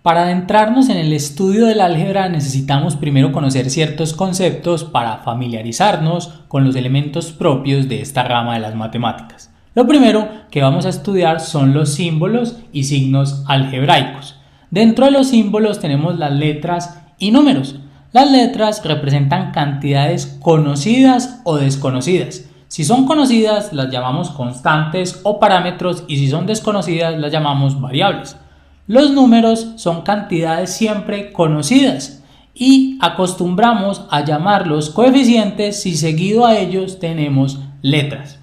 Para adentrarnos en el estudio del álgebra necesitamos primero conocer ciertos conceptos para familiarizarnos con los elementos propios de esta rama de las matemáticas. Lo primero que vamos a estudiar son los símbolos y signos algebraicos. Dentro de los símbolos tenemos las letras y números. Las letras representan cantidades conocidas o desconocidas. Si son conocidas las llamamos constantes o parámetros y si son desconocidas las llamamos variables. Los números son cantidades siempre conocidas y acostumbramos a llamarlos coeficientes si seguido a ellos tenemos letras.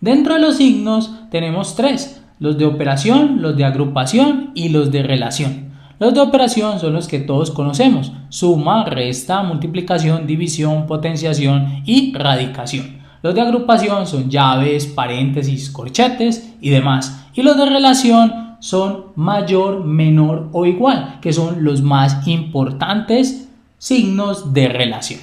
Dentro de los signos tenemos tres, los de operación, los de agrupación y los de relación. Los de operación son los que todos conocemos, suma, resta, multiplicación, división, potenciación y radicación. Los de agrupación son llaves, paréntesis, corchetes y demás. Y los de relación son mayor, menor o igual, que son los más importantes signos de relación.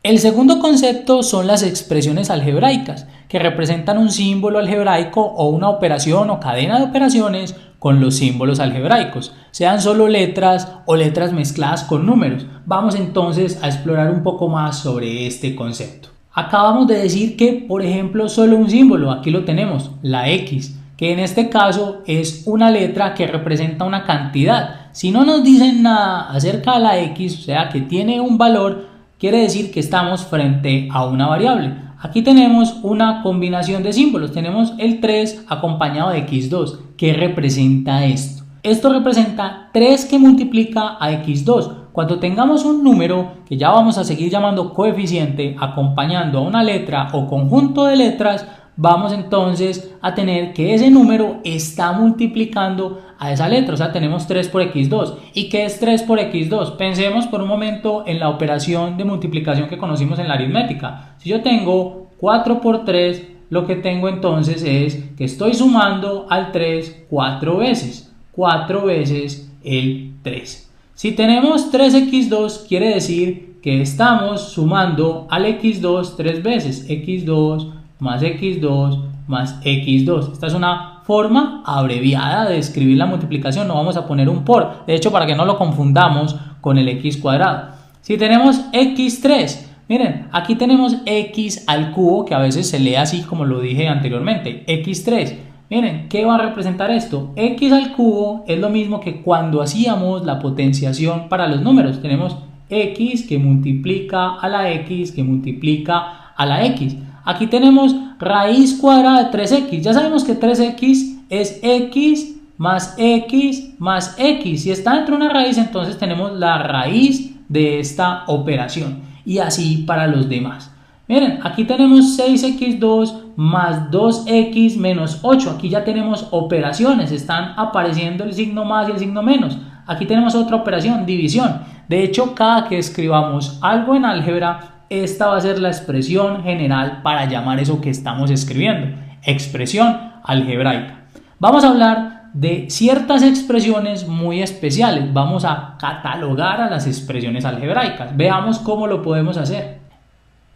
El segundo concepto son las expresiones algebraicas, que representan un símbolo algebraico o una operación o cadena de operaciones con los símbolos algebraicos, sean solo letras o letras mezcladas con números. Vamos entonces a explorar un poco más sobre este concepto. Acabamos de decir que, por ejemplo, solo un símbolo, aquí lo tenemos, la X, que en este caso es una letra que representa una cantidad. Si no nos dicen nada acerca de la X, o sea que tiene un valor, quiere decir que estamos frente a una variable. Aquí tenemos una combinación de símbolos, tenemos el 3 acompañado de x2. ¿Qué representa esto? Esto representa 3 que multiplica a x2. Cuando tengamos un número que ya vamos a seguir llamando coeficiente acompañando a una letra o conjunto de letras, vamos entonces a tener que ese número está multiplicando a esa letra, o sea, tenemos 3 por x2. ¿Y qué es 3 por x2? Pensemos por un momento en la operación de multiplicación que conocimos en la aritmética. Si yo tengo 4 por 3, lo que tengo entonces es que estoy sumando al 3 4 veces el 3. Si tenemos 3x2, quiere decir que estamos sumando al x2 3 veces, x2 más x2 más x2. Esta es una forma abreviada de escribir la multiplicación, no vamos a poner un por, de hecho para que no lo confundamos con el x cuadrado. Si tenemos x3, miren, aquí tenemos x al cubo, que a veces se lee así como lo dije anteriormente, x3. Miren, ¿qué va a representar esto? X al cubo es lo mismo que cuando hacíamos la potenciación para los números. Tenemos x que multiplica a la x que multiplica a la x. Aquí tenemos raíz cuadrada de 3x. Ya sabemos que 3x es x más x más x. Si está dentro de una raíz, entonces tenemos la raíz de esta operación. Y así para los demás. Miren, aquí tenemos 6x2 más 2x menos 8. Aquí ya tenemos operaciones. Están apareciendo el signo más y el signo menos. Aquí tenemos otra operación, división. De hecho, cada que escribamos algo en álgebra, esta va a ser la expresión general para llamar eso que estamos escribiendo. Expresión algebraica. Vamos a hablar de ciertas expresiones muy especiales. Vamos a catalogar a las expresiones algebraicas. Veamos cómo lo podemos hacer.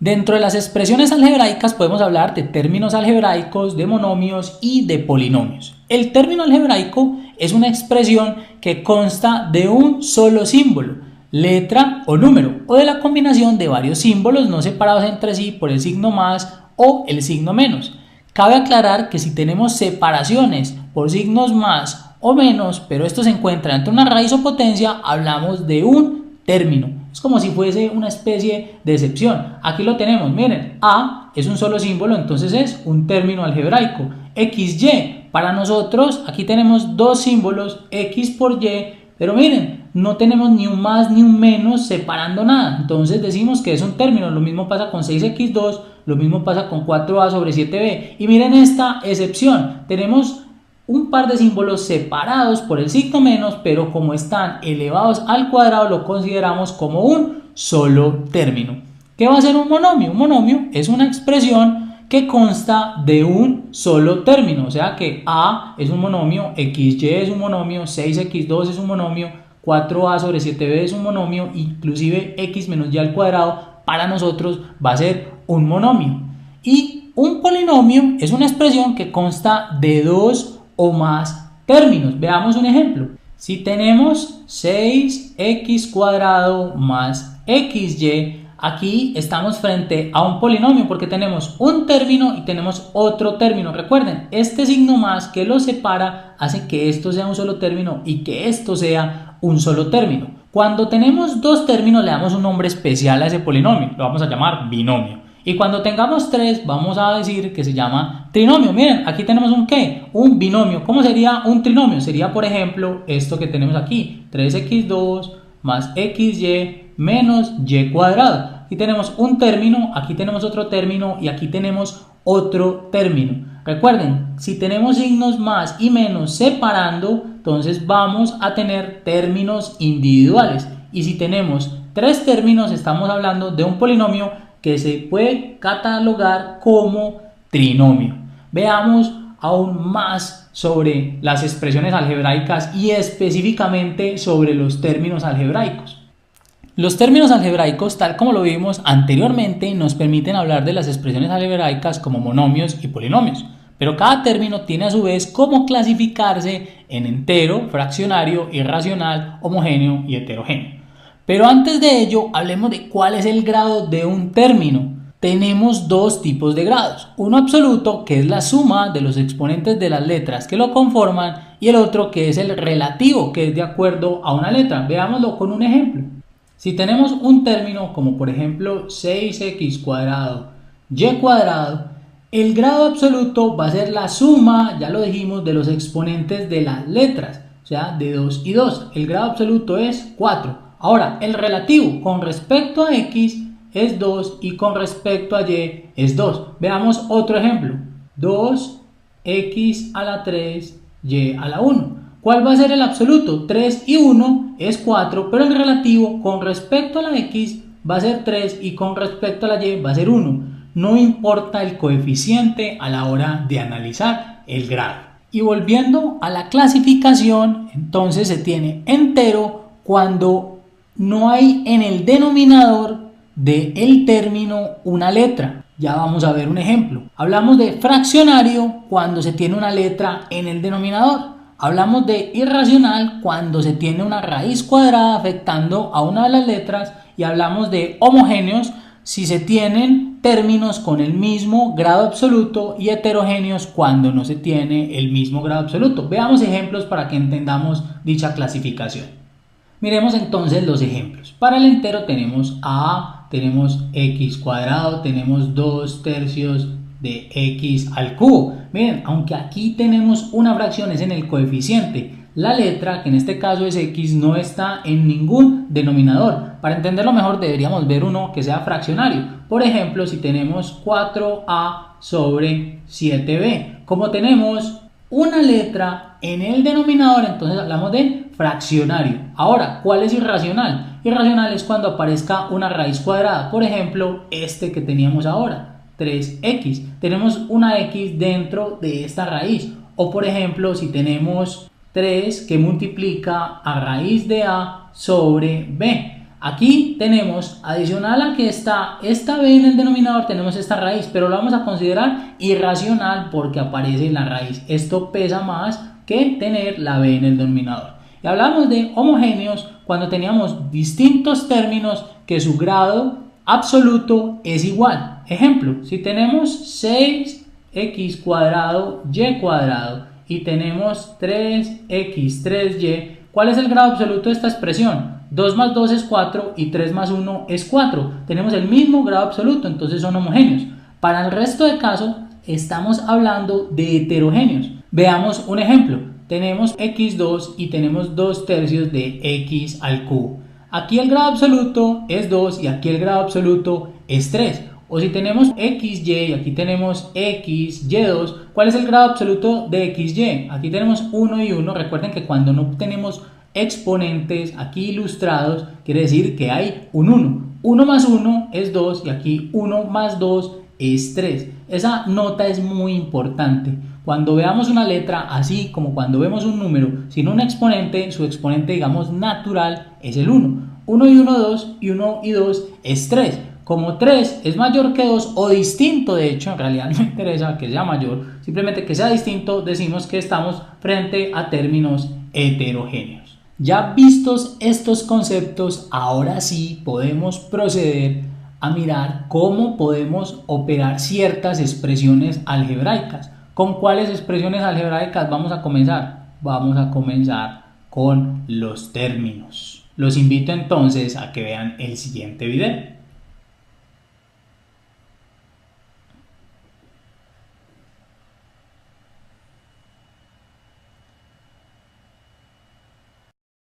Dentro de las expresiones algebraicas podemos hablar de términos algebraicos, de monomios y de polinomios. El término algebraico es una expresión que consta de un solo símbolo, letra o número, o de la combinación de varios símbolos no separados entre sí por el signo más o el signo menos. Cabe aclarar que si tenemos separaciones por signos más o menos, pero esto se encuentra entre una raíz o potencia, hablamos de un término. Es como si fuese una especie de excepción. Aquí lo tenemos, miren, A es un solo símbolo, entonces es un término algebraico. XY, para nosotros, aquí tenemos dos símbolos, X por Y, pero miren, no tenemos ni un más ni un menos separando nada. Entonces decimos que es un término. Lo mismo pasa con 6x2, lo mismo pasa con 4a sobre 7b. Y miren esta excepción. Tenemos un par de símbolos separados por el signo menos, pero como están elevados al cuadrado, lo consideramos como un solo término. ¿Qué va a ser un monomio? Un monomio es una expresión que consta de un solo término, o sea que A es un monomio, XY es un monomio, 6x2 es un monomio, 4a sobre 7b es un monomio, inclusive x menos y al cuadrado para nosotros va a ser un monomio. Y un polinomio es una expresión que consta de dos o más términos. Veamos un ejemplo. Si tenemos 6x cuadrado más xy, aquí estamos frente a un polinomio porque tenemos un término y tenemos otro término. Recuerden, este signo más que lo separa hace que esto sea un solo término y que esto sea un solo término. Cuando tenemos dos términos le damos un nombre especial a ese polinomio, lo vamos a llamar binomio. Y cuando tengamos tres vamos a decir que se llama trinomio. Miren, aquí tenemos un ¿qué? Un binomio. ¿Cómo sería un trinomio? Sería, por ejemplo, esto que tenemos aquí, 3x2 más xy menos y cuadrado. Aquí tenemos un término, aquí tenemos otro término y aquí tenemos otro término. Recuerden, si tenemos signos más y menos separando, entonces vamos a tener términos individuales. Y si tenemos tres términos, estamos hablando de un polinomio que se puede catalogar como trinomio. Veamos aún más sobre las expresiones algebraicas y específicamente sobre los términos algebraicos. Los términos algebraicos, tal como lo vimos anteriormente, nos permiten hablar de las expresiones algebraicas como monomios y polinomios, pero cada término tiene a su vez cómo clasificarse en entero, fraccionario, irracional, homogéneo y heterogéneo. Pero antes de ello, hablemos de cuál es el grado de un término. Tenemos dos tipos de grados, uno absoluto, que es la suma de los exponentes de las letras que lo conforman, y el otro que es el relativo, que es de acuerdo a una letra. Veámoslo con un ejemplo. Si tenemos un término como por ejemplo 6x cuadrado y cuadrado, el grado absoluto va a ser la suma, ya lo dijimos, de los exponentes de las letras, o sea, de 2 y 2. El grado absoluto es 4. Ahora, el relativo con respecto a x es 2 y con respecto a y es 2. Veamos otro ejemplo. 2x a la 3, y a la 1. ¿Cuál va a ser el absoluto? 3 y 1 es 4, pero el relativo con respecto a la x va a ser 3 y con respecto a la y va a ser 1. No importa el coeficiente a la hora de analizar el grado. Y volviendo a la clasificación, entonces se tiene entero cuando no hay en el denominador del término una letra. Ya vamos a ver un ejemplo. Hablamos de fraccionario cuando se tiene una letra en el denominador. Hablamos de irracional cuando se tiene una raíz cuadrada afectando a una de las letras. Y hablamos de homogéneos si se tienen términos con el mismo grado absoluto, y heterogéneos cuando no se tiene el mismo grado absoluto. Veamos ejemplos para que entendamos dicha clasificación. Miremos entonces los ejemplos. Para el entero tenemos a, tenemos x cuadrado, tenemos 2 tercios de x al cubo. Miren, aunque aquí tenemos una fracción, es en el coeficiente. La letra, que en este caso es x, no está en ningún denominador. Para entenderlo mejor deberíamos ver uno que sea fraccionario. Por ejemplo, si tenemos 4a sobre 7b. Como tenemos una letra en el denominador, entonces hablamos de fraccionario. Ahora, ¿cuál es irracional? Irracional es cuando aparezca una raíz cuadrada. Por ejemplo, este que teníamos ahora, 3x. Tenemos una x dentro de esta raíz. O por ejemplo, si tenemos 3 que multiplica a raíz de a sobre b. Aquí tenemos, adicional a que está esta b en el denominador, tenemos esta raíz, pero lo vamos a considerar irracional porque aparece la raíz. Esto pesa más que tener la b en el denominador. Y hablamos de homogéneos cuando teníamos distintos términos que su grado absoluto es igual. Ejemplo, si tenemos 6x cuadrado y cuadrado y tenemos 3x 3y, ¿cuál es el grado absoluto de esta expresión? 2 más 2 es 4 y 3 más 1 es 4. Tenemos el mismo grado absoluto, entonces son homogéneos. Para el resto de casos, estamos hablando de heterogéneos. Veamos un ejemplo. Tenemos x2 y tenemos 2 tercios de x al cubo. Aquí el grado absoluto es 2 y aquí el grado absoluto es 3. O si tenemos xy y aquí tenemos xy2, ¿cuál es el grado absoluto de xy? Aquí tenemos 1 y 1. Recuerden que cuando no tenemos exponentes aquí ilustrados, quiere decir que hay un 1. 1 más 1 es 2 y aquí 1 más 2 es 3. Esa nota es muy importante. Cuando veamos una letra, así como cuando vemos un número sin un exponente, su exponente, digamos, natural es el 1. 1 y 1, 2 y 1 y 2 es 3. Como 3 es mayor que 2 o distinto, de hecho, en realidad no me interesa que sea mayor, simplemente que sea distinto, decimos que estamos frente a términos heterogéneos. Ya vistos estos conceptos, ahora sí podemos proceder a mirar cómo podemos operar ciertas expresiones algebraicas. ¿Con cuáles expresiones algebraicas vamos a comenzar? Vamos a comenzar con los términos. Los invito entonces a que vean el siguiente video.